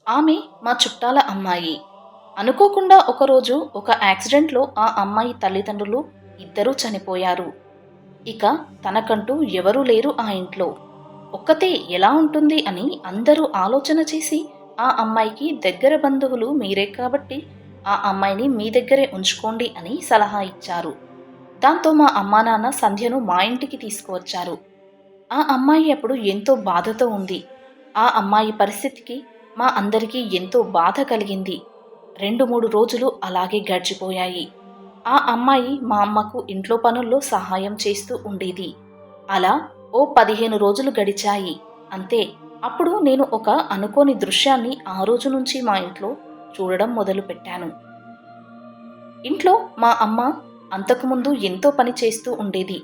ఆమె మా చుట్టాల అమ్మాయి. అనుకోకుండా ఒకరోజు ఒక యాక్సిడెంట్లో ఆ అమ్మాయి తల్లిదండ్రులు ఇద్దరూ చనిపోయారు. ఇక తనకంటూ ఎవరూ లేరు ఆ ఇంట్లో. ఒక్కతే ఎలా ఉంటుంది అని అందరూ ఆలోచన చేసి ఆ అమ్మాయికి దగ్గర బంధువులు మీరే కాబట్టి ఆ అమ్మాయిని మీ దగ్గరే ఉంచుకోండి అని సలహా ఇచ్చారు. దాంతో మా అమ్మా నాన్న సంధ్యను మా ఇంటికి తీసుకువచ్చారు. ఆ అమ్మాయి అప్పుడు ఎంతో బాధతో ఉంది. ఆ అమ్మాయి పరిస్థితికి మా అందరికీ ఎంతో బాధ కలిగింది. 2, 3 రోజులు అలాగే గడిచిపోయాయి. ఆ అమ్మాయి మా అమ్మకు ఇంట్లో పనుల్లో సహాయం చేస్తూ ఉండేది. అలా ఓ 15 రోజులు గడిచాయి. అంతే. అప్పుడు నేను ఒక అనుకోని దృశ్యాన్ని ఆ రోజు నుంచి మా ఇంట్లో చూడడం మొదలుపెట్టాను. ఇంట్లో మా అమ్మ అంతకుముందు ఎంతో పని చేస్తూ ఉండేది.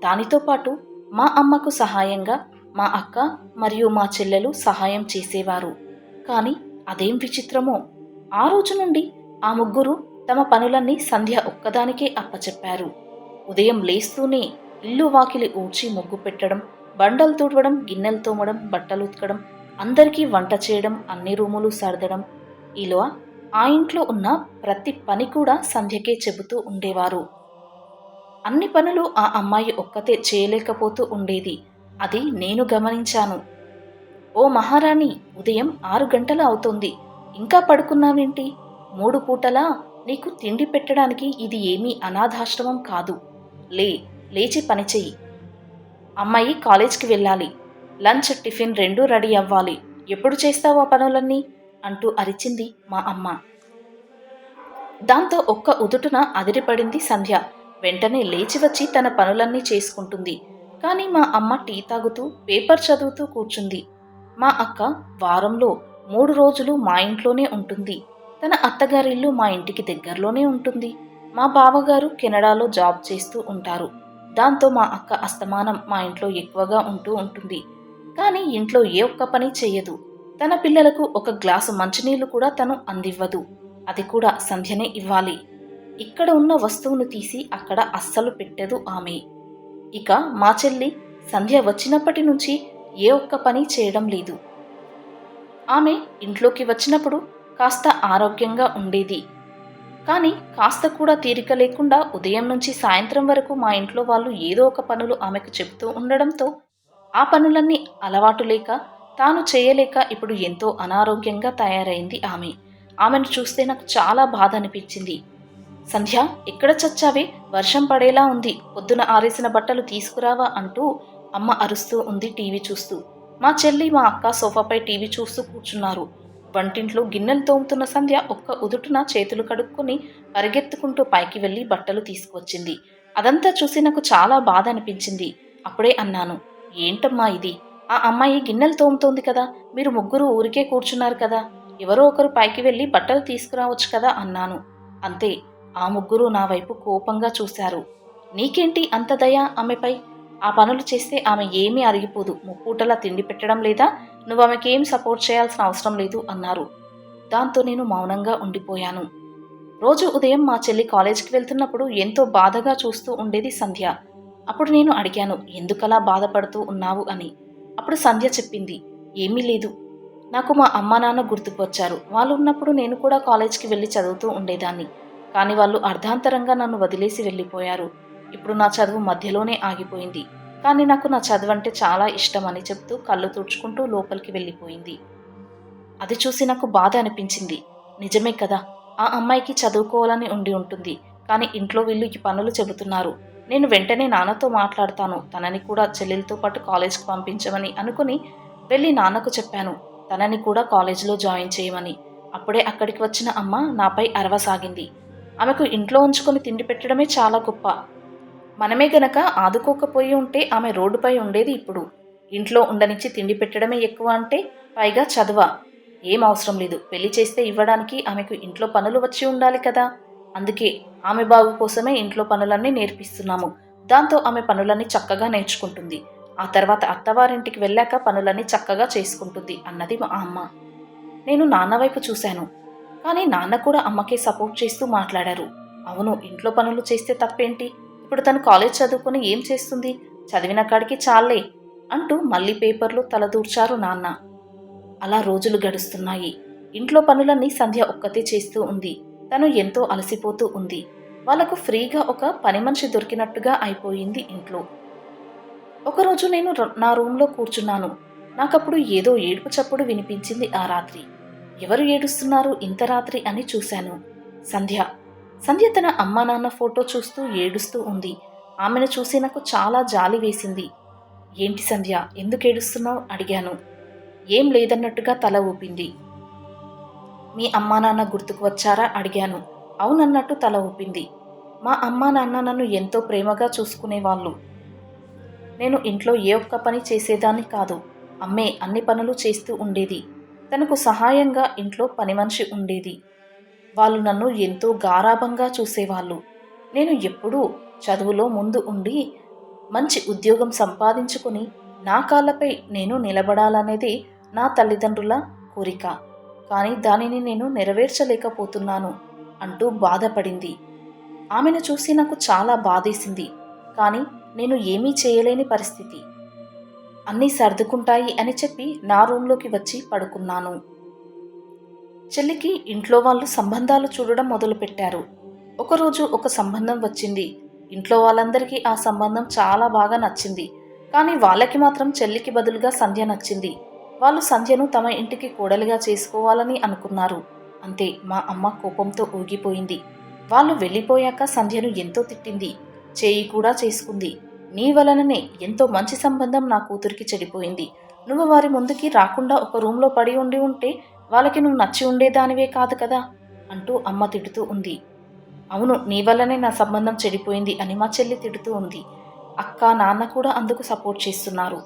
దానితో పాటు మా అమ్మకు సహాయంగా మా అక్క మరియు మా చెల్లెలు సహాయం చేసేవారు. కానీ అదేం విచిత్రమో, ఆ రోజు నుండి ఆ ముగ్గురు తమ పనులన్నీ సంధ్య ఒక్కదానికే అప్పచెప్పారు. ఉదయం లేస్తూనే ఇల్లు వాకిలి ఊడ్చి ముగ్గు పెట్టడం, బండలు తుడవడం, గిన్నెలు తోమడం, బట్టలు ఉతకడం, అందరికీ వంట చేయడం, అన్ని రూములు సర్దడం, ఇలా ఆ ఇంట్లో ఉన్న ప్రతి పని కూడా సంధ్యకే చెబుతూ ఉండేవారు. అన్ని పనులు ఆ అమ్మాయి ఒక్కతే చేయలేకపోతూ ఉండేది. అది నేను గమనించాను. ఓ మహారాణి, ఉదయం 6 గంటలు అవుతోంది. ఇంకా పడుకున్నావేంటి? 3 పూటలా నీకు తిండి పెట్టడానికి ఇది ఏమీ అనాథాశ్రమం కాదు. లే, లేచి పని చెయ్యి. అమ్మాయి కాలేజ్కి వెళ్ళాలి. లంచ్, టిఫిన్ రెండూ రెడీ అవ్వాలి. ఎప్పుడు చేస్తావు ఆ పనులన్నీ? అంటూ అరిచింది మా అమ్మ. దాంతో ఒక్క ఉదుటున అదిరిపడింది సంధ్య. వెంటనే లేచి వచ్చి తన పనులన్నీ చేసుకుంటుంది. కానీ మా అమ్మ టీ తాగుతూ పేపర్ చదువుతూ కూర్చుంది. మా అక్క వారంలో 3 రోజులు మా ఇంట్లోనే ఉంటుంది. తన అత్తగారిల్లు మా ఇంటికి దగ్గరలోనే ఉంటుంది. మా బావగారు కెనడాలో జాబ్ చేస్తూ ఉంటారు. దాంతో మా అక్క అస్తమానం మా ఇంట్లో ఎక్కువగా ఉంటూ ఉంటుంది. కానీ ఇంట్లో ఏ ఒక్క పని చెయ్యదు. తన పిల్లలకు ఒక గ్లాసు మంచినీళ్లు కూడా తను అందివ్వదు. అది కూడా సంధ్యనే ఇవ్వాలి. ఇక్కడ ఉన్న వస్తువును తీసి అక్కడ అస్సలు పెట్టదు ఆమె. ఇక మా చెల్లి సంధ్య వచ్చినప్పటి నుంచి ఏ ఒక్క పని చేయడం లేదు. ఆమె ఇంట్లోకి వచ్చినప్పుడు కాస్త ఆరోగ్యంగా ఉండేది. కానీ కాస్త కూడా తీరిక లేకుండా ఉదయం నుంచి సాయంత్రం వరకు మా ఇంట్లో వాళ్ళు ఏదో ఒక పనులు ఆమెకు చెబుతూ ఉండడంతో ఆ పనులన్నీ అలవాటు లేక తాను చేయలేక ఇప్పుడు ఎంతో అనారోగ్యంగా తయారైంది ఆమె. ఆమెను చూస్తే నాకు చాలా బాధ అనిపించింది. సంధ్య, ఎక్కడ చచ్చావే? వర్షం పడేలా ఉంది. పొద్దున ఆరేసిన బట్టలు తీసుకురావా అంటూ అమ్మ అరుస్తూ ఉంది టీవీ చూస్తూ. మా చెల్లి మా అక్క సోఫాపై టీవీ చూస్తూ కూర్చున్నారు. వంటింట్లో గిన్నెలు తోముతున్న సంధ్య ఒక్క ఉదుటున చేతులు కడుక్కొని పరిగెత్తుకుంటూ పైకి వెళ్లి బట్టలు తీసుకువచ్చింది. అదంతా చూసి నాకు చాలా బాధ అనిపించింది. అప్పుడే అన్నాను, ఏంటమ్మా ఇది? ఆ అమ్మాయి గిన్నెలు తోముతోంది కదా, మీరు ముగ్గురు ఊరికే కూర్చున్నారు కదా, ఎవరో ఒకరు పైకి వెళ్లి బట్టలు తీసుకురావచ్చు కదా అన్నాను. అంతే. ఆ ముగ్గురు నా వైపు కోపంగా చూశారు. నీకేంటి అంత దయ ఆమెపై? ఆ పనులు చేస్తే ఆమె ఏమీ అరిగిపోదు. ముప్పూటలా తిండి పెట్టడం లేదా? నువ్వు ఆమెకేం సపోర్ట్ చేయాల్సిన అవసరం లేదు అన్నారు. దాంతో నేను మౌనంగా ఉండిపోయాను. రోజు ఉదయం మా చెల్లి కాలేజీకి వెళ్తున్నప్పుడు ఎంతో బాధగా చూస్తూ ఉండేది సంధ్య. అప్పుడు నేను అడిగాను, ఎందుకలా బాధపడుతూ ఉన్నావు అని. అప్పుడు సంధ్య చెప్పింది, ఏమీ లేదు. నాకు మా అమ్మా నాన్న గుర్తుకు వచ్చారు. వాళ్ళు ఉన్నప్పుడు నేను కూడా కాలేజీకి వెళ్ళి చదువుతూ ఉండేదాన్ని. కానీ వాళ్ళు అర్ధాంతరంగా నన్ను వదిలేసి వెళ్ళిపోయారు. ఇప్పుడు నా చదువు మధ్యలోనే ఆగిపోయింది. కానీ నాకు నా చదువంటే చాలా ఇష్టం అని చెప్తూ కళ్ళు తుడుచుకుంటూ లోపలికి వెళ్ళిపోయింది. అది చూసి నాకు బాధ అనిపించింది. నిజమే కదా, ఆ అమ్మాయికి చదువుకోవాలని ఉండి ఉంటుంది. కానీ ఇంట్లో వీళ్ళు ఈ పనులు చెబుతున్నారు. నేను వెంటనే నాన్నతో మాట్లాడతాను. తనని కూడా చెల్లెలతో పాటు కాలేజ్కి పంపించమని అనుకుని వెళ్ళి నాన్నకు చెప్పాను. తనని కూడా కాలేజీలో జాయిన్ చేయమని. అప్పుడే అక్కడికి వచ్చిన అమ్మ నాపై అరవసాగింది. ఆమెకు ఇంట్లో ఉంచుకొని తిండి పెట్టడమే చాలా గొప్ప. మనమే గనక ఆదుకోకపోయి ఉంటే ఆమె రోడ్డుపై ఉండేది ఇప్పుడు. ఇంట్లో ఉండనిచ్చి తిండి పెట్టడమే ఎక్కువ అంటే పైగా చదువా? ఏం అవసరం లేదు. పెళ్లి చేస్తే ఇవ్వడానికి ఆమెకు ఇంట్లో పనులు వచ్చి ఉండాలి కదా. అందుకే ఆమె బాగు కోసమే ఇంట్లో పనులన్నీ నేర్పిస్తున్నాము. దాంతో ఆమె పనులన్నీ చక్కగా నేర్చుకుంటుంది. ఆ తర్వాత అత్తవారింటికి వెళ్ళాక పనులన్నీ చక్కగా చేసుకుంటుంది అన్నది మా అమ్మ. నేను నాన్న వైపు చూశాను. కానీ నాన్న కూడా అమ్మకే సపోర్ట్ చేస్తూ మాట్లాడారు. అవును, ఇంట్లో పనులు చేస్తే తప్పేంటి? ఇప్పుడు తను కాలేజ్ చదువుకొని ఏం చేస్తుంది? చదివిన కాడికి చాలే అంటూ మళ్ళీ పేపర్లో తలదూర్చారు నాన్న. అలా రోజులు గడుస్తున్నాయి. ఇంట్లో పనులన్నీ సంధ్య ఒక్కతే చేస్తూ ఉంది. తను ఎంతో అలసిపోతూ ఉంది. వాళ్ళకు ఫ్రీగా ఒక పని మనిషి దొరికినట్టుగా అయిపోయింది ఇంట్లో. ఒకరోజు నేను నా రూంలో కూర్చున్నాను. నాకప్పుడు ఏదో ఏడుపు చప్పుడు వినిపించింది ఆ రాత్రి. ఎవరు ఏడుస్తున్నారు ఇంత రాత్రి అని చూశాను. సంధ్య. సంధ్య తన అమ్మా నాన్న ఫోటో చూస్తూ ఏడుస్తూ ఉంది. ఆమెను చూసి నాకు చాలా జాలి వేసింది. ఏంటి సంధ్య, ఎందుకేడుస్తున్నావు అడిగాను. ఏం లేదన్నట్టుగా తల ఊపింది. మీ అమ్మా నాన్న గుర్తుకు వచ్చారా అడిగాను. అవునన్నట్టు తల ఊపింది. మా అమ్మా నాన్న నన్ను ఎంతో ప్రేమగా చూసుకునేవాళ్ళు. నేను ఇంట్లో ఏ ఒక్క పని చేసేదాన్ని కాదు. అమ్మే అన్ని పనులు చేస్తూ ఉండేది. తనకు సహాయంగా ఇంట్లో పని మనిషి ఉండేది. వాళ్ళు నన్ను ఎంతో గారాబంగా చూసేవాళ్ళు. నేను ఎప్పుడూ చదువులో ముందు ఉండి మంచి ఉద్యోగం సంపాదించుకుని నా కాళ్ళపై నేను నిలబడాలనేది నా తల్లిదండ్రుల కోరిక. కానీ దానిని నేను నెరవేర్చలేకపోతున్నాను అంటూ బాధపడింది. ఆమెను చూసి నాకు చాలా బాధేసింది. కానీ నేను ఏమీ చేయలేని పరిస్థితి. అన్నీ సర్దుకుంటాయి అని చెప్పి నా రూంలోకి వచ్చి పడుకున్నాను. చెల్లికి ఇంట్లో వాళ్ళు సంబంధాలు చూడడం మొదలుపెట్టారు. ఒకరోజు ఒక సంబంధం వచ్చింది. ఇంట్లో వాళ్ళందరికీ ఆ సంబంధం చాలా బాగా నచ్చింది. కానీ వాళ్ళకి మాత్రం చెల్లికి బదులుగా సంధ్య నచ్చింది. వాళ్ళు సంధ్యను తమ ఇంటికి కోడలిగా చేసుకోవాలని అనుకున్నారు. అంతే, మా అమ్మ కోపంతో ఊగిపోయింది. వాళ్ళు వెళ్ళిపోయాక సంధ్యను ఎంతో తిట్టింది. చేయి కూడా చేసుకుంది. నీ వలననే ఎంతో మంచి సంబంధం నా కూతురికి చెడిపోయింది. నువ్వు వారి ముందుకి రాకుండా ఒక రూంలో పడి ఉంటే వాళ్ళకి నువ్వు నచ్చి ఉండేదానివే కాదు కదా అంటూ అమ్మ తిడుతూ ఉంది. అవును, నీ వల్లనే నా సంబంధం చెడిపోయింది అని మా చెల్లి తిడుతూ ఉంది. అక్క నాన్న కూడా అందుకు సపోర్ట్ చేస్తున్నారు.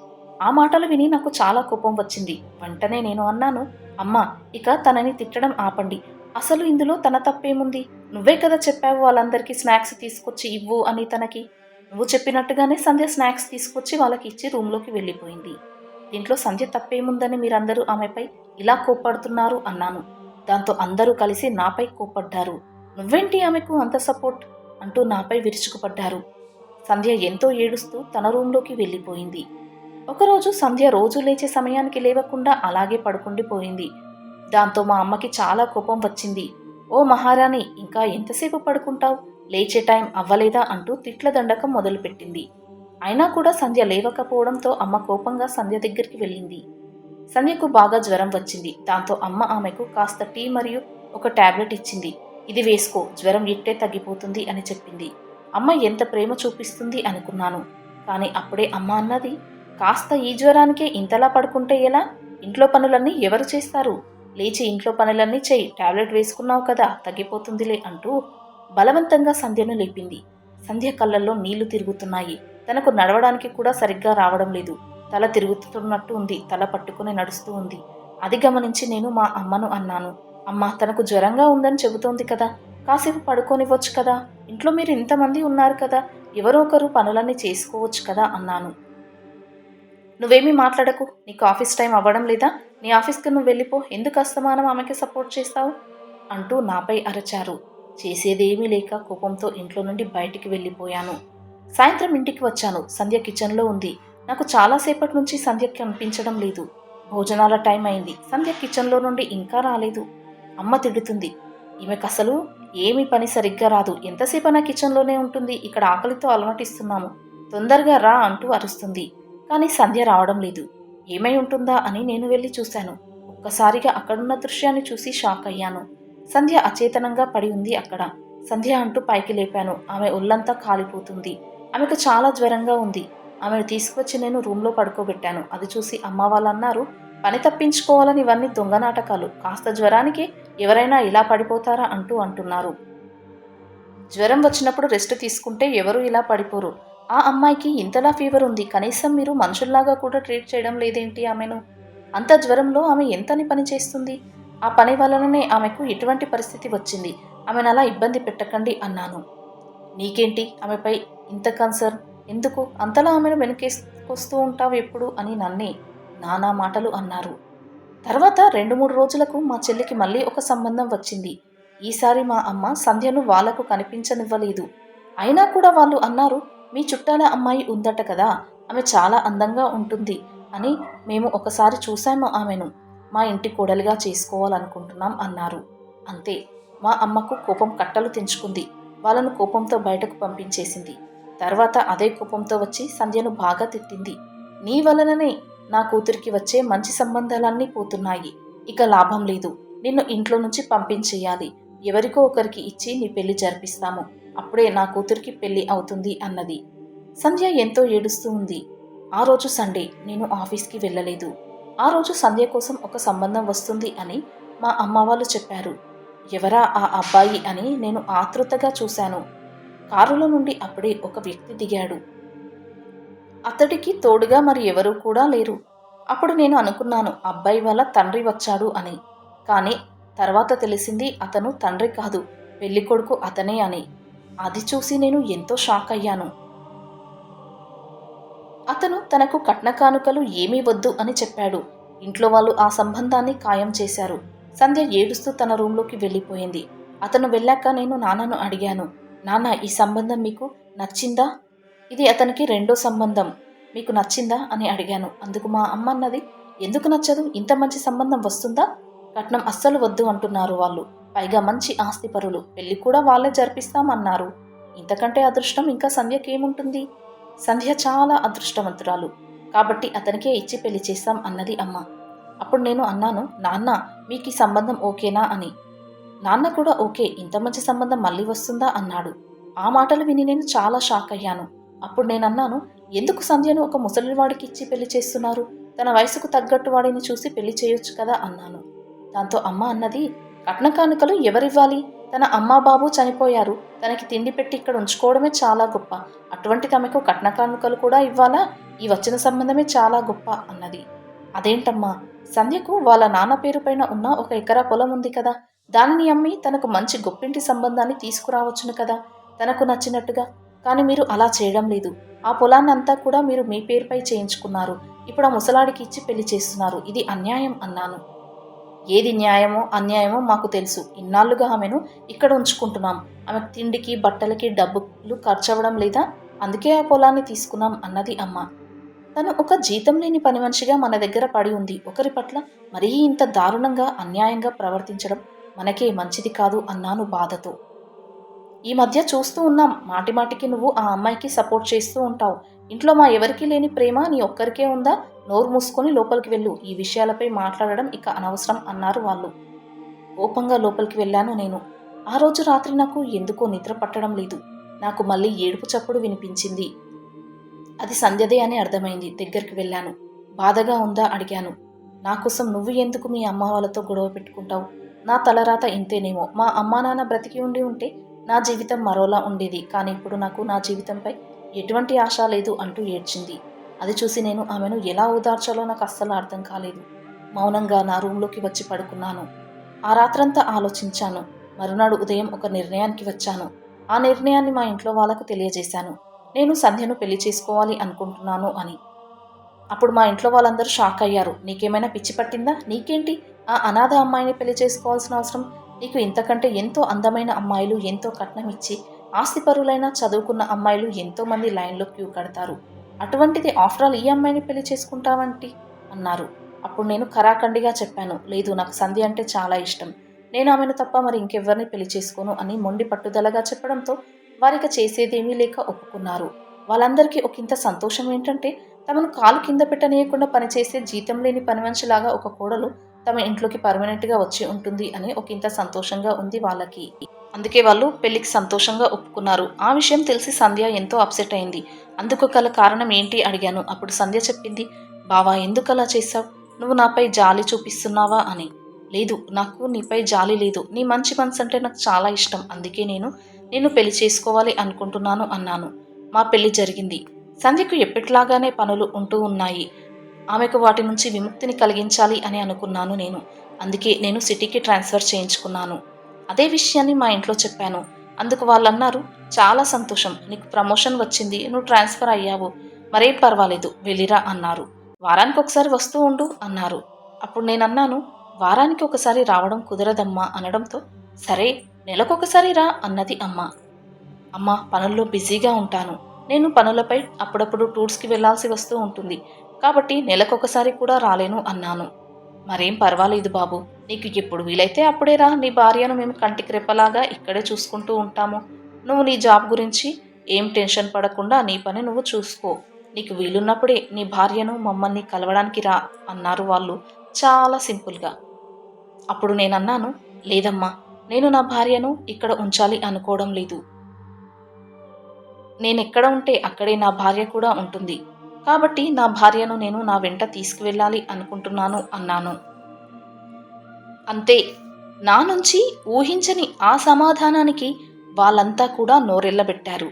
ఆ మాటలు విని నాకు చాలా కోపం వచ్చింది. వెంటనే నేను అన్నాను, అమ్మా ఇక తనని తిట్టడం ఆపండి. అసలు ఇందులో తన తప్పేముంది? నువ్వే కదా చెప్పావు వాళ్ళందరికీ స్నాక్స్ తీసుకొచ్చి ఇవ్వు అని. తనకి నువ్వు చెప్పినట్టుగానే సంధ్య స్నాక్స్ తీసుకొచ్చి వాళ్ళకి ఇచ్చి రూంలోకి వెళ్ళిపోయింది. దీంట్లో సంధ్య తప్పేముందని మీరందరూ ఆమెపై ఇలా కోప్పడుతున్నారు అన్నాను. దాంతో అందరూ కలిసి నాపై కోప్పడ్డారు. నువ్వేంటి ఆమెకు అంత సపోర్ట్ అంటూ నాపై విరుచుకుపడ్డారు. సంధ్య ఎంతో ఏడుస్తూ తన రూంలోకి వెళ్ళిపోయింది. ఒకరోజు సంధ్య రోజు లేచే సమయానికి లేవకుండా అలాగే పడుకుండిపోయింది. దాంతో మా అమ్మకి చాలా కోపం వచ్చింది. ఓ మహారాణి, ఇంకా ఎంతసేపు పడుకుంటావు? లేచే టైం అవ్వలేదా అంటూ తిట్ల దండకం మొదలుపెట్టింది. అయినా కూడా సంధ్య లేవకపోవడంతో అమ్మ కోపంగా సంధ్య దగ్గరికి వెళ్ళింది. సంధ్యకు బాగా జ్వరం వచ్చింది. దాంతో అమ్మ ఆమెకు కాస్త టీ మరియు ఒక టాబ్లెట్ ఇచ్చింది. ఇది వేసుకో, జ్వరం ఇట్టే తగ్గిపోతుంది అని చెప్పింది. అమ్మ ఎంత ప్రేమ చూపిస్తుంది అనుకున్నాను. కానీ అప్పుడే అమ్మ అన్నది, కాస్త ఈ జ్వరానికే ఇంతలా పడుకుంటే ఎలా? ఇంట్లో పనులన్నీ ఎవరు చేస్తారు? లేచి ఇంట్లో పనులన్నీ చెయ్యి, టాబ్లెట్ వేసుకున్నావు కదా తగ్గిపోతుందిలే అంటూ బలవంతంగా సంధ్యను లేపింది. సంధ్య కళ్ళల్లో నీళ్లు తిరుగుతున్నాయి. తనకు నడవడానికి కూడా సరిగ్గా రావడం లేదు. తల తిరుగుతున్నట్టు ఉంది. తల పట్టుకుని నడుస్తూ ఉంది. అది గమనించి నేను మా అమ్మను అన్నాను, అమ్మ తనకు జ్వరంగా ఉందని చెబుతోంది కదా, కాసేపు పడుకోనివ్వచ్చు కదా, ఇంట్లో మీరు ఇంతమంది ఉన్నారు కదా, ఎవరో ఒకరు పనులన్నీ చేసుకోవచ్చు కదా అన్నాను. నువ్వేమీ మాట్లాడకు, నీకు ఆఫీస్ టైం అవ్వడం లేదా? నీ ఆఫీస్కి నువ్వు వెళ్ళిపో, ఎందుకు అస్తమానం ఆమెకి సపోర్ట్ చేస్తావు అంటూ నాపై అరచారు. చేసేదేమీ లేక కోపంతో ఇంట్లో నుండి బయటికి వెళ్ళిపోయాను. సాయంత్రం ఇంటికి వచ్చాను. సంధ్య కిచెన్లో ఉంది. నాకు చాలాసేపటి నుంచి సంధ్య కనిపించడం లేదు. భోజనాల టైం అయింది. సంధ్య కిచెన్లో నుండి ఇంకా రాలేదు. అమ్మ తిడుతుంది, ఈమెకు అసలు ఏమీ పని సరిగ్గా రాదు, ఎంతసేపైనా కిచెన్లోనే ఉంటుంది, ఇక్కడ ఆకలితో అలమటిస్తున్నాము, తొందరగా రా అంటూ అరుస్తుంది. కానీ సంధ్య రావడం లేదు. ఏమై ఉంటుందా అని నేను వెళ్ళి చూశాను. ఒక్కసారిగా అక్కడున్న దృశ్యాన్ని చూసి షాక్ అయ్యాను. సంధ్య అచేతనంగా పడి ఉంది అక్కడ. సంధ్య అంటూ పైకి లేపాను. ఆమె ఒళ్ళంతా కాలిపోతుంది. ఆమెకు చాలా జ్వరంగా ఉంది. ఆమెను తీసుకువచ్చి నేను రూంలో పడుకోబెట్టాను. అది చూసి అమ్మ వాళ్ళు అన్నారు, పని తప్పించుకోవాలని ఇవన్నీ దొంగ నాటకాలు, కాస్త జ్వరానికి ఎవరైనా ఇలా పడిపోతారా అంటున్నారు. జ్వరం వచ్చినప్పుడు రెస్ట్ తీసుకుంటే ఎవరు ఇలా పడిపోరు. ఆ అమ్మాయికి ఇంతలా ఫీవర్ ఉంది, కనీసం మీరు మనుషుల్లాగా కూడా ట్రీట్ చేయడం లేదేంటి ఆమెను? అంత జ్వరంలో ఆమె ఎంతని పని చేస్తుంది? ఆ పని వలననే ఆమెకు ఇటువంటి పరిస్థితి వచ్చింది. ఆమెను అలా ఇబ్బంది పెట్టకండి అన్నాను. నీకేంటి ఆమెపై ఇంత కన్సర్న్? ఎందుకు అంతలా ఆమెను వెనకేసుకొస్తూ ఉంటావు ఎప్పుడు అని నన్నే నానా మాటలు అన్నారు. తర్వాత 2-3 రోజులకు మా చెల్లికి మళ్ళీ ఒక సంబంధం వచ్చింది. ఈసారి మా అమ్మ సంధ్యను వాళ్లకు కనిపించనివ్వలేదు. అయినా కూడా వాళ్ళు అన్నారు, మీ చుట్టాల అమ్మాయి ఉందట కదా, ఆమె చాలా అందంగా ఉంటుంది అని. మేము ఒకసారి చూశాము ఆమెను. మా ఇంటి కోడలిగా చేసుకోవాలనుకుంటున్నాం అన్నారు. అంతే. మా అమ్మకు కోపం కట్టలు తెంచుకుంది. వాళ్ళను కోపంతో బయటకు పంపించేసింది. తర్వాత అదే కోపంతో వచ్చి సంధ్యను బాగా తిట్టింది. నీ వలననే నా కూతురికి వచ్చే మంచి సంబంధాలన్నీ పోతున్నాయి. ఇక లాభం లేదు. నిన్ను ఇంట్లో నుంచి పంపించేయాలి. ఎవరికో ఒకరికి ఇచ్చి నీ పెళ్లి జరిపిస్తాము. అప్పుడే నా కూతురికి పెళ్లి అవుతుంది అన్నది. సంధ్య ఎంతో ఏడుస్తూ ఉంది. ఆ రోజు సండే. నేను ఆఫీస్కి వెళ్ళలేదు. ఆ రోజు సంధ్య కోసం ఒక సంబంధం వస్తుంది అని మా అమ్మ వాళ్ళు చెప్పారు. ఎవరా ఆ అబ్బాయి అని నేను ఆతృతగా చూశాను. కారులో నుండి అప్పుడే ఒక వ్యక్తి దిగాడు. అతడికి తోడుగా మరి ఎవరూ కూడా లేరు. అప్పుడు నేను అనుకున్నాను అబ్బాయి వాళ్ళ తండ్రి వచ్చాడు అని. కానీ తర్వాత తెలిసింది అతను తండ్రి కాదు, పెళ్ళికొడుకు అతనే అని. అది చూసి నేను ఎంతో షాక్ అయ్యాను. అతను తనకు కట్న కానుకలు ఏమీ వద్దు అని చెప్పాడు. ఇంట్లో వాళ్ళు ఆ సంబంధాన్ని ఖాయం చేశారు. సంధ్య ఏడుస్తూ తన రూంలోకి వెళ్ళిపోయింది. అతను వెళ్ళాక నేను నాన్నను అడిగాను. నాన్న, ఈ సంబంధం మీకు నచ్చిందా? ఇది అతనికి రెండో సంబంధం. మీకు నచ్చిందా అని అడిగాను. అందుకు మా అమ్మ అన్నది, ఎందుకు నచ్చదు? ఇంత మంచి సంబంధం వస్తుందా? కట్నం అస్సలు వద్దు అంటున్నారు వాళ్ళు. పైగా మంచి ఆస్తిపరులు. పెళ్లి కూడా వాళ్ళే జరిపిస్తామన్నారు. ఇంతకంటే అదృష్టం ఇంకా సంధ్యకేముంటుంది? సంధ్య చాలా అదృష్టవంతురాలు. కాబట్టి అతనికే ఇచ్చి పెళ్లి చేస్తాం అన్నది అమ్మ. అప్పుడు నేను అన్నాను, నాన్న, మీకు ఈ సంబంధం ఓకేనా అని. నాన్న కూడా ఓకే, ఇంత మంచి సంబంధం మళ్ళీ వస్తుందా అన్నాడు. ఆ మాటలు విని నేను చాలా షాక్ అయ్యాను. అప్పుడు నేనన్నాను, ఎందుకు సంధ్యను ఒక ముసలివాడికి ఇచ్చి పెళ్లి చేస్తున్నారు? తన వయసుకు తగ్గట్టు వాడిని చూసి పెళ్లి చేయొచ్చు కదా అన్నాను. దాంతో అమ్మ అన్నది, కట్న కానుకలు ఎవరివ్వాలి? తన అమ్మా బాబు చనిపోయారు. తనకి తిండి పెట్టి ఇక్కడ ఉంచుకోవడమే చాలా గొప్ప. అటువంటి తమకు కట్న కానుకలు కూడా ఇవ్వాలా? ఈ వచ్చిన సంబంధమే చాలా గొప్ప అన్నది. అదేంటమ్మా, సంధ్యకు వాళ్ళ నాన్న పేరు పైన ఉన్న 1 ఎకరా పొలం ఉంది కదా, దానిని అమ్మి తనకు మంచి గొప్పింటి సంబంధాన్ని తీసుకురావచ్చును కదా, తనకు నచ్చినట్టుగా. కానీ మీరు అలా చేయడం లేదు. ఆ పొలాన్నంతా కూడా మీరు మీ పేరుపై చేయించుకున్నారు. ఇప్పుడు ఆ ముసలాడికి ఇచ్చి పెళ్లి చేస్తున్నారు. ఇది అన్యాయం అన్నాను. ఏది న్యాయమో అన్యాయమో మాకు తెలుసు. ఇన్నాళ్లుగా ఆమెను ఇక్కడ ఉంచుకుంటున్నాం. ఆమెకు తిండికి బట్టలకి డబ్బులు ఖర్చవడం లేదా? అందుకే ఆ పొలాన్ని తీసుకున్నాం అన్నది అమ్మ. తను ఒక జీతం లేని పని మనిషిగా మన దగ్గర పడి ఉంది. ఒకరి పట్ల మరీ ఇంత దారుణంగా అన్యాయంగా ప్రవర్తించడం మనకే మంచిది కాదు అన్నాను బాధతో. ఈ మధ్య చూస్తూ ఉన్నాం, మాటిమాటికి నువ్వు ఆ అమ్మాయికి సపోర్ట్ చేస్తూ ఉంటావు. ఇంట్లో మా ఎవరికీ లేని ప్రేమ నీ ఒక్కరికే ఉందా? నోరు మూసుకొని లోపలికి వెళ్ళు. ఈ విషయాలపై మాట్లాడడం ఇక అనవసరం అన్నారు వాళ్ళు. కోపంగా లోపలికి వెళ్ళాను నేను. ఆ రోజు రాత్రి నాకు ఎందుకో నిద్ర పట్టడం లేదు. నాకు మళ్ళీ ఏడుపు చప్పుడు వినిపించింది. అది సంధ్యదే అని అర్థమైంది. దగ్గరికి వెళ్ళాను. బాధగా ఉందా అడిగాను. నా కోసం నువ్వు ఎందుకు మీ అమ్మ వాళ్ళతో గొడవ పెట్టుకుంటావు? నా తలరాత ఇంతేనేమో. మా అమ్మా నాన్న బ్రతికి ఉంటే నా జీవితం మరోలా ఉండేది. కానీ ఇప్పుడు నాకు నా జీవితంపై ఎటువంటి ఆశ లేదు అంటూ ఏడ్చింది. అది చూసి నేను ఆమెను ఎలా ఓదార్చాలో నాకు అస్సలు అర్థం కాలేదు. మౌనంగా నా రూంలోకి వచ్చి పడుకున్నాను. ఆ రాత్రంతా ఆలోచించాను. మరునాడు ఉదయం ఒక నిర్ణయానికి వచ్చాను. ఆ నిర్ణయాన్ని మా ఇంట్లో వాళ్ళకు తెలియజేశాను. నేను సంధ్యను పెళ్లి చేసుకోవాలి అనుకుంటున్నాను అని. అప్పుడు మా ఇంట్లో వాళ్ళందరూ షాక్ అయ్యారు. నీకేమైనా పిచ్చి పట్టిందా? నీకేంటి ఆ అనాథ అమ్మాయిని పెళ్లి చేసుకోవాల్సిన అవసరం? నీకు ఇంతకంటే ఎంతో అందమైన అమ్మాయిలు, ఎంతో కట్నం ఇచ్చి ఆస్తిపరులైన చదువుకున్న అమ్మాయిలు ఎంతో మంది లైన్లో క్యూ కడతారు. అటువంటిది ఆఫ్టర్ ఆల్ ఈ అమ్మాయిని పెళ్లి చేసుకుంటావంటి అన్నారు. అప్పుడు నేను ఖరాఖండిగా చెప్పాను, లేదు, నాకు సంధ్య అంటే చాలా ఇష్టం. నేను ఆమెను తప్ప మరి ఇంకెవ్వరిని పెళ్లి చేసుకోను అని మొండి పట్టుదలగా చెప్పడంతో వారిక చేసేదేమీ లేక ఒప్పుకున్నారు. వాళ్ళందరికీ ఒకంత సంతోషం ఏంటంటే, తమను కాలు కింద పెట్టనీయకుండా పనిచేసే జీతం లేని పని మనిషిలాగా ఒక కోడలు తమ ఇంట్లోకి పర్మనెంట్గా వచ్చి ఉంటుంది అని ఒకంత సంతోషంగా ఉంది వాళ్ళకి. అందుకే వాళ్ళు పెళ్లికి సంతోషంగా ఒప్పుకున్నారు. ఆ విషయం తెలిసి సంధ్య ఎంతో అప్సెట్ అయింది. అందుకు గల కారణం ఏంటి అడిగాను. అప్పుడు సంధ్య చెప్పింది, బావా, ఎందుకలా చేశావు? నువ్వు నాపై జాలి చూపిస్తున్నావా అని. లేదు, నాకు నీపై జాలి లేదు. నీ మంచి మనసు అంటే నాకు చాలా ఇష్టం. అందుకే నేను పెళ్లి చేసుకోవాలి అనుకుంటున్నాను అన్నాను. మా పెళ్లి జరిగింది. సంధ్యకు ఎప్పటిలాగానే పనులు ఉంటూ ఉన్నాయి. ఆమెకు వాటి నుంచి విముక్తిని కలిగించాలి అని అనుకున్నాను నేను. అందుకే నేను సిటీకి ట్రాన్స్ఫర్ చేయించుకున్నాను. అదే విషయాన్ని మా ఇంట్లో చెప్పాను. అందుకు వాళ్ళన్నారు, చాలా సంతోషం, నీకు ప్రమోషన్ వచ్చింది, నువ్వు ట్రాన్స్ఫర్ అయ్యావు, మరేం పర్వాలేదు, వెళ్ళిరా అన్నారు. వారానికి ఒకసారి వస్తూ ఉండు అన్నారు. అప్పుడు నేనన్నాను, వారానికి ఒకసారి రావడం కుదరదమ్మా అనడంతో, సరే, నెలకొకసారి రా అన్నది అమ్మ. అమ్మ, పనుల్లో బిజీగా ఉంటాను. నేను పనులపై అప్పుడప్పుడు టూర్స్కి వెళ్లాల్సి వస్తూ ఉంటుంది. కాబట్టి నెలకొకసారి కూడా రాలేను అన్నాను. మరేం పర్వాలేదు బాబు, నీకు ఎప్పుడు వీలైతే అప్పుడే రా, నీ భార్యను మేము కంటికి రెప్పలాగా ఇక్కడే చూసుకుంటూ ఉంటాము. నువ్వు నీ జాబ్ గురించి ఏం టెన్షన్ పడకుండా నీ పని నువ్వు చూసుకో. నీకు వీలున్నప్పుడే నీ భార్యను మమ్మల్ని కలవడానికి రా అన్నారు వాళ్ళు చాలా సింపుల్గా. అప్పుడు నేనన్నాను, లేదమ్మా, నేను నా భార్యను ఇక్కడ ఉంచాలి అనుకోవడం లేదు. నేనెక్కడ ఉంటే అక్కడే నా భార్య కూడా ఉంటుంది. కాబట్టి నా భార్యను నేను నా వెంట తీసుకువెళ్ళాలి అనుకుంటున్నాను అన్నాను. అంతే. నా నుంచి ఊహించని ఆ సమాధానానికి వాళ్ళంతా కూడా నోరెళ్లబెట్టారు.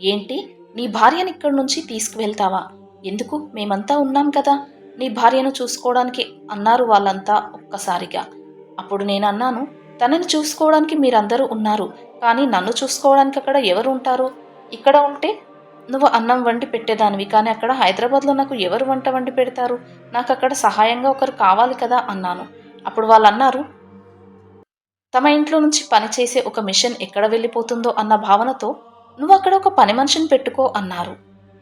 ఏంటి, నీ భార్యనిక్కడి నుంచి తీసుకువెళ్తావా? ఎందుకు, మేమంతా ఉన్నాం కదా నీ భార్యను చూసుకోవడానికి అన్నారు వాళ్ళంతా ఒక్కసారిగా. అప్పుడు నేనన్నాను, తనని చూసుకోవడానికి మీరందరూ ఉన్నారు, కానీ నన్ను చూసుకోవడానికి అక్కడ ఎవరు ఉంటారు? ఇక్కడ ఉంటే నువ్వు అన్నం వండి పెట్టేదానివి, కానీ అక్కడ హైదరాబాద్లో నాకు ఎవరు వంట వండి పెడతారు? నాకు అక్కడ సహాయంగా ఒకరు కావాలి కదా అన్నాను. అప్పుడు వాళ్ళు అన్నారు, తమ ఇంట్లో నుంచి పనిచేసే ఒక మిషన్ ఎక్కడ వెళ్ళిపోతుందో అన్న భావనతో నువ్వు అక్కడ ఒక పని మనిషిని పెట్టుకో అన్నారు.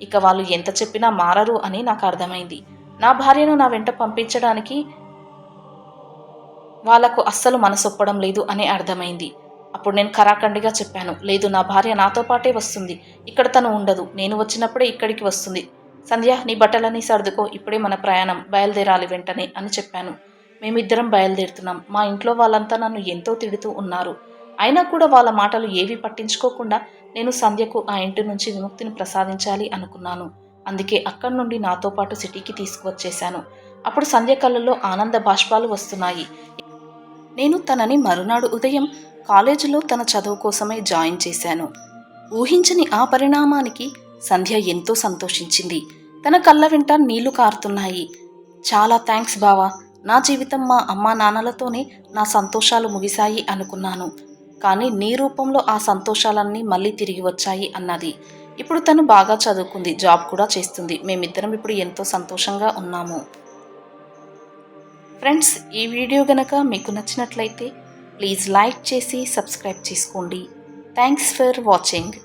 ఇక వాళ్ళు ఎంత చెప్పినా మారరు అని నాకు అర్థమైంది. నా భార్యను నా వెంట పంపించడానికి వాళ్లకు అస్సలు మనసొప్పడం లేదు అని అర్థమైంది. అప్పుడు నేను ఖరాఖండిగా చెప్పాను, లేదు, నా భార్య నాతో పాటే వస్తుంది, ఇక్కడ తను ఉండదు, నేను వచ్చినప్పుడే ఇక్కడికి వస్తుంది. సంధ్య, నీ బట్టలన్నీ సర్దుకో, ఇప్పుడే మన ప్రయాణం, బయలుదేరాలి వెంటనే అని చెప్పాను. మేమిద్దరం బయలుదేరుతున్నాం. మా ఇంట్లో వాళ్ళంతా నన్ను ఎంతో తిడుతూ ఉన్నారు. అయినా కూడా వాళ్ళ మాటలు ఏవీ పట్టించుకోకుండా నేను సంధ్యకు ఆ ఇంటి నుంచి విముక్తిని ప్రసాదించాలి అనుకున్నాను. అందుకే అక్కడి నుండి నాతో పాటు సిటీకి తీసుకువచ్చేశాను. అప్పుడు సంధ్య కళ్ళల్లో ఆనంద బాష్పాలు వస్తున్నాయి. నేను తనని మరునాడు ఉదయం కాలేజీలో తన చదువు కోసమై జాయిన్ చేశాను. ఊహించని ఆ పరిణామానికి సంధ్య ఎంతో సంతోషించింది. తన కళ్ళ వెంట నీళ్లు కారుతున్నాయి. చాలా థ్యాంక్స్ బావా, నా జీవితం మా అమ్మా నాన్నలతోనే నా సంతోషాలు ముగిశాయి అనుకున్నాను, కానీ నీ రూపంలో ఆ సంతోషాలన్నీ మళ్ళీ తిరిగి వచ్చాయి అన్నది. ఇప్పుడు తను బాగా చదువుకుంది, జాబ్ కూడా చేస్తుంది. మేమిద్దరం ఇప్పుడు ఎంతో సంతోషంగా ఉన్నాము. ఫ్రెండ్స్, ఈ వీడియో గనక మీకు నచ్చినట్లయితే ప్లీజ్ లైక్ చేసి సబ్స్క్రైబ్ చేసుకోండి. Thanks for watching.